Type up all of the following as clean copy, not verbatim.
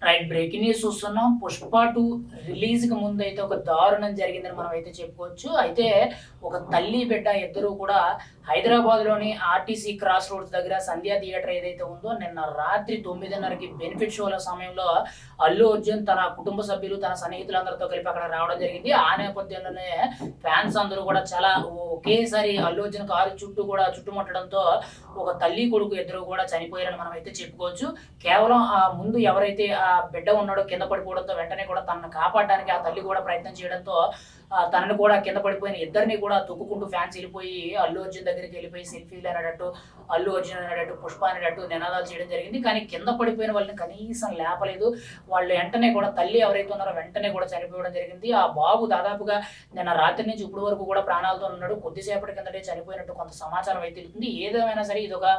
Right, breaking news చూస్తున్నాం. పుష్ప 2 రిలీజ్కి ముందు అయితే ఒక దారుణం జరిగిందని మనం అయితే చెప్పుకోవచ్చు. అయితే ఒక తల్లి బిడ్డ ఇద్దరు కూడా హైదరాబాద్లోని ఆర్టీసీ క్రాస్ రోడ్స్ దగ్గర సంధ్యా థియేటర్ ఏదైతే ఉందో నిన్న రాత్రి 9:30కి బెనిఫిట్ షోల సమయంలో అల్లు అర్జున్ తన కుటుంబ సభ్యులు తన సన్నిహితులందరితో కలిపి అక్కడ రావడం జరిగింది. ఆ నేపథ్యంలోనే ఫ్యాన్స్ అందరూ కూడా చాలా ఒకేసారి అల్లు అర్జున్ కారు చుట్టూ కూడా చుట్టుముట్టడంతో ఒక తల్లి కొడుకు ఇద్దరు కూడా చనిపోయారని మనం అయితే చెప్పుకోవచ్చు. కేవలం ఆ ముందు ఎవరైతే ఆ బిడ్డ ఉన్నాడో కింద పడిపోవడంతో వెంటనే కూడా తనను కాపాడడానికి ఆ తల్లి కూడా ప్రయత్నం చేయడంతో తనను కూడా కింద పడిపోయిన ఇద్దరిని కూడా తొక్కుకుంటూ ఫ్యాన్స్ వెళ్ళిపోయి అల్లు అర్జున్ దగ్గరికి వెళ్ళిపోయి సెల్ఫీలు అనేటట్టు అల్లు అర్జున్ అనేటట్టు పుష్ప అనేటట్టు నినాదాలు చేయడం జరిగింది. కానీ కింద పడిపోయిన వాళ్ళని కనీసం లేపలేదు. వాళ్ళు వెంటనే కూడా తల్లి ఎవరైతే ఉన్నారో వెంటనే కూడా చనిపోవడం జరిగింది. ఆ బాబు దాదాపుగా నిన్న రాత్రి నుంచి ఇప్పటి వరకు కూడా ప్రాణాలతో ఉన్నాడు. కొద్దిసేపటి కిందటే చనిపోయినట్టు కొంత సమాచారం అయితే తెలుస్తుంది. ఏదేమైనా సరే ఇది ఒక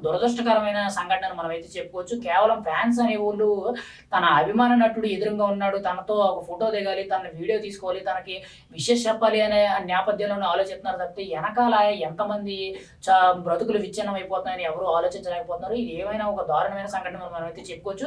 దురదృష్టకరమైన సంఘటన మనం అయితే చెప్పుకోవచ్చు. కేవలం ఫ్యాన్స్ అనే వాళ్ళు తన అభిమాన నటుడు ఎదురుగా ఉన్నాడు, తనతో ఒక ఫోటో దిగాలి, తన వీడియో తీసుకోవాలి, తనకి విషయం చెప్పాలి అనే నేపథ్యంలో ఆలోచిస్తున్నారు తప్పితే వెనకాల ఎంతమంది బ్రతుకులు విచ్ఛిన్నం అయిపోతున్నాయని ఎవరు ఆలోచించలేకపోతున్నారు. ఇది ఏమైనా ఒక దారుణమైన సంఘటన మనం అయితే చెప్పుకోవచ్చు.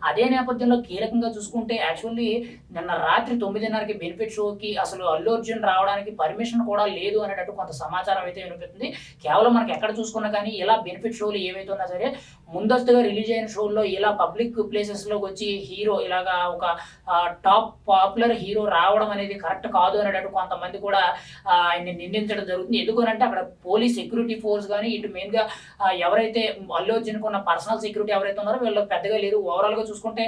అదే నేపథ్యంలో కీలకంగా చూసుకుంటే యాక్చువల్లీ నిన్న రాత్రి 9:30కి బెనిఫిట్ షోకి అసలు అల్లు అర్జున్ రావడానికి పర్మిషన్ కూడా లేదు అనేటట్టు కొంత సమాచారం అయితే వినిపిస్తుంది. కేవలం మనకి ఎక్కడ చూసుకున్నా కానీ ఇలా బెనిఫిట్ షోలు ఏవైతే ఉన్నా సరే ముందస్తుగా రిలీజ్ అయిన షోల్లో ఇలా పబ్లిక్ ప్లేసెస్లోకి వచ్చి హీరో ఇలాగా ఒక టాప్ పాపులర్ హీరో రావడం అనేది కరెక్ట్ కాదు అనేటట్టు కొంతమంది కూడా ఆయన్ని నిందించడం జరుగుతుంది. ఎందుకనంటే అక్కడ పోలీస్ సెక్యూరిటీ ఫోర్స్ కానీ ఇటు మెయిన్గా ఎవరైతే అల్లు అర్జున్కు ఉన్న పర్సనల్ సెక్యూరిటీ ఎవరైతే ఉన్నారో వీళ్ళు పెద్దగా లేరు. ఓవరాల్గా చూసుకుంటే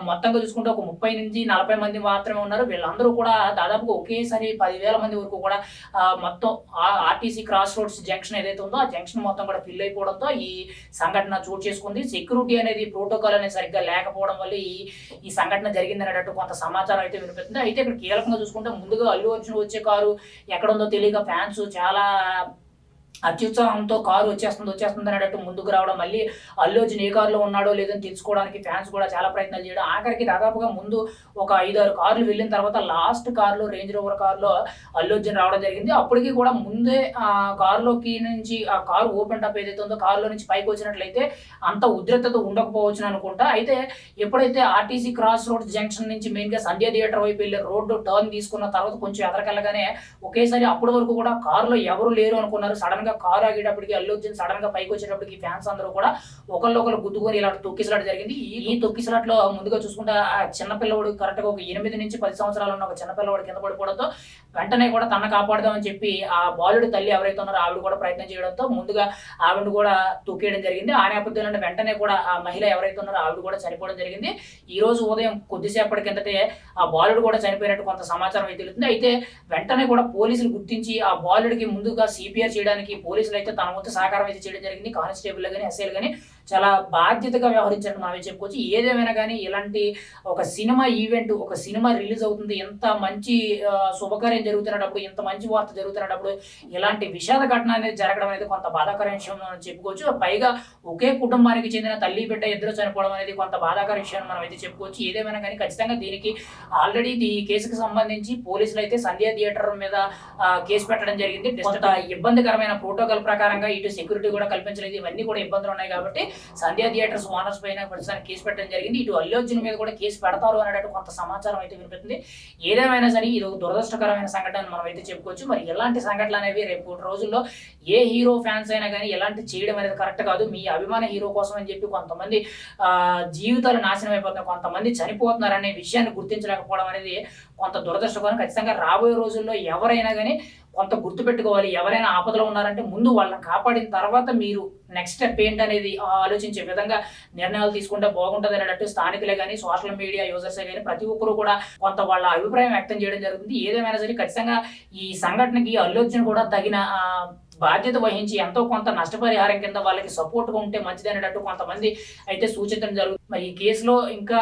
మొత్తంగా చూసుకుంటే ఒక 30 నుంచి 40 మంది మాత్రమే ఉన్నారు. వీళ్ళందరూ కూడా దాదాపుగా ఒకేసారి 10,000 మంది వరకు కూడా మొత్తం ఆర్టీసీ క్రాస్ రోడ్స్ జంక్షన్ ఏదైతే ఉందో ఆ జంక్షన్ మొత్తం కూడా ఫిల్ అయిపోవడంతో ఈ సంఘటన చోటు చేసుకుంది. సెక్యూరిటీ అనేది ప్రోటోకాల్ అనేది సరిగ్గా లేకపోవడం వల్ల ఈ సంఘటన జరిగింది అనేటట్టు కొంత సమాచారం అయితే వినిపిస్తుంది. అయితే ఇక్కడ కీలకంగా చూసుకుంటే ముందుగా అల్లు అర్జున్ వచ్చే కారు ఎక్కడ ఉందో తెలియక ఫ్యాన్స్ చాలా అత్యుత్సాహంతో కారు వచ్చేస్తుంది అనేటట్టు ముందుకు రావడం, మళ్ళీ అల్లు అర్జున్ ఏ కారులో ఉన్నాడో లేదని తెలుసుకోవడానికి ఫ్యాన్స్ కూడా చాలా ప్రయత్నాలు చేయడం, ఆఖరికి దాదాపుగా ముందు ఒక 5-6 కార్లు వెళ్ళిన తర్వాత లాస్ట్ కారులో రేంజ్ రోవర్ కారులో అల్లు అర్జున్ రావడం జరిగింది. అప్పటికి కూడా ముందే ఆ కారులోకి నుంచి ఆ కారు ఓపెన్ టాప్ ఏదైతే ఉందో కారులో నుంచి పైకి వచ్చినట్లయితే అంత ఉద్రిక్తత ఉండకపోవచ్చు అనుకుంటా. అయితే ఎప్పుడైతే ఆర్టీసీ క్రాస్ రోడ్ జంక్షన్ నుంచి మెయిన్గా సంధ్యా థియేటర్ వైపు వెళ్ళే రోడ్డు టర్న్ తీసుకున్న తర్వాత కొంచెం ఎదరకెళ్ళగానే ఒకేసారి అప్పటి వరకు కూడా కారులో ఎవరు లేరు అనుకున్నారు. సడన్ గా కారు ఆగేటప్పటికి అల్లు అర్జున్ సడన్ గా పైకి వచ్చేటప్పటికి ఫ్యాన్స్ అందరూ కూడా ఒకళ్ళు గుద్దుకొని ఇలా తొక్కిసలాట జరిగింది. ఈ తొక్కిసలాట్లో ముందుగా చూసుకుంటే ఆ చిన్నపిల్లవాడు కరెక్ట్గా ఒక 8 నుంచి 10 సంవత్సరాలు ఉన్న ఒక చిన్నపిల్లవాడు కింద పడిపోవడంతో వెంటనే కూడా తన కాపాడదామని చెప్పి ఆ బాలుడు తల్లి ఎవరైతే ఉన్నారో ఆవిడ కూడా ప్రయత్నం చేయడంతో ముందుగా ఆవిడ కూడా తొక్కేయడం జరిగింది. ఆ నేపథ్యంలో వెంటనే కూడా ఆ మహిళ ఎవరైతే ఉన్నారో ఆవిడ కూడా చనిపోవడం జరిగింది. ఈ రోజు ఉదయం కొద్దిసేపటి కిందటే ఆ బాలుడు కూడా చనిపోయినట్టు కొంత సమాచారం అయితే తెలుస్తుంది. అయితే వెంటనే కూడా పోలీసులు గుర్తించి ఆ బాలుడికి ముందుగా సిపిఆర్ చేయడానికి పోలీసులు అయితే తన వంతు సహకారం అయితే చేయడం జరిగింది. కానిస్టేబుల్ కానీ ఎస్ఐలు కానీ చాలా బాధ్యతగా వ్యవహరించారని మనం చెప్పుకోవచ్చు. ఏదేమైనా కానీ ఇలాంటి ఒక సినిమా ఈవెంట్, ఒక సినిమా రిలీజ్ అవుతుంది, ఎంత మంచి శుభకార్యం జరుగుతున్నప్పుడు, ఇంత మంచి వార్త జరుగుతున్నప్పుడు ఇలాంటి విషాద ఘటన అనేది జరగడం అనేది కొంత బాధాకర విషయం మనం చెప్పుకోవచ్చు. పైగా ఒకే కుటుంబానికి చెందిన తల్లి బిడ్డ ఇద్దరు చనిపోవడం అనేది కొంత బాధాకర విషయం మనం అయితే చెప్పుకోవచ్చు. ఏదేమైనా కానీ ఖచ్చితంగా దీనికి ఆల్రెడీ ఈ కేసుకు సంబంధించి పోలీసులు అయితే సంధ్యా థియేటర్ మీద కేసు పెట్టడం జరిగింది. కొంత ఇబ్బందికరమైన ప్రోటోకాల్ ప్రకారంగా ఇటు సెక్యూరిటీ కూడా కల్పించలేదు. ఇవన్నీ కూడా ఇబ్బందులు ఉన్నాయి కాబట్టి సంధ్యా థియేటర్స్ ఓనర్స్ పైన ప్రస్తుతానికి కేసు పెట్టడం జరిగింది. ఇటు అల్లు అర్జున్ మీద కూడా కేసు పెడతారు అనేటట్టు కొంత సమాచారం అయితే వినిపిస్తుంది. ఏదేమైనా సరే ఇది ఒక దురదృష్టకరమైన సంఘటన మనం అయితే చెప్పుకోవచ్చు. మరి ఎలాంటి సంఘటనలు అనేవి రేపు రోజుల్లో ఏ హీరో ఫ్యాన్స్ అయినా కానీ ఎలాంటి చేయడం అనేది కరెక్ట్ కాదు. మీ అభిమాన హీరో కోసం అని చెప్పి కొంతమంది జీవితాలు నాశనం అయిపోతున్నాయి, కొంతమంది చనిపోతున్నారు అనే విషయాన్ని గుర్తించలేకపోవడం అనేది కొంత దురదృష్టకరం. ఖచ్చితంగా రాబోయే రోజుల్లో ఎవరైనా కానీ కొంత గుర్తుపెట్టుకోవాలి. ఎవరైనా ఆపదలో ఉన్నారంటే ముందు వాళ్ళని కాపాడిన తర్వాత మీరు నెక్స్ట్ స్టెప్ ఏంటనేది ఆలోచించే విధంగా నిర్ణయాలు తీసుకుంటే బాగుంటుంది అనేటట్టు స్థానికులే కానీ సోషల్ మీడియా యూజర్సే కానీ ప్రతి ఒక్కరు కూడా కొంత వాళ్ళ అభిప్రాయం వ్యక్తం చేయడం జరుగుతుంది. ఏదేమైనా సరే ఖచ్చితంగా ఈ సంఘటనకి అల్లు అర్జున్ కూడా తగిన బాధ్యత వహించి ఎంతో కొంత నష్టపరిహారం కింద వాళ్ళకి సపోర్ట్గా ఉంటే మంచిది అనేటట్టు కొంతమంది అయితే సూచించడం జరుగుతుంది. మరి ఈ కేసులో ఇంకా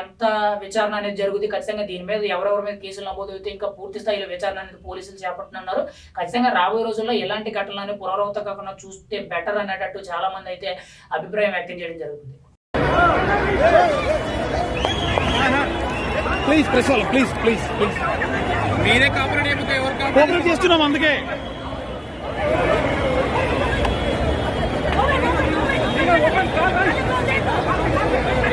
ఎంత విచారణ అనేది జరుగుతుంది, ఖచ్చితంగా దీని మీద ఎవరెవరి మీద కేసులు నమోదు అయితే ఇంకా పూర్తి స్థాయిలో విచారణ అనేది పోలీసులు చేపడుతున్నారు. ఖచ్చితంగా రాబోయే రోజుల్లో ఎలాంటి ఘటనలు పునరావృతం కాకుండా చూస్తే బెటర్ అనేటట్టు చాలా మంది అయితే అభిప్రాయం వ్యక్తం చేయడం జరుగుతుంది. మీరే కోఆపరేట్ చేస్తున్నాం అందుకే Open,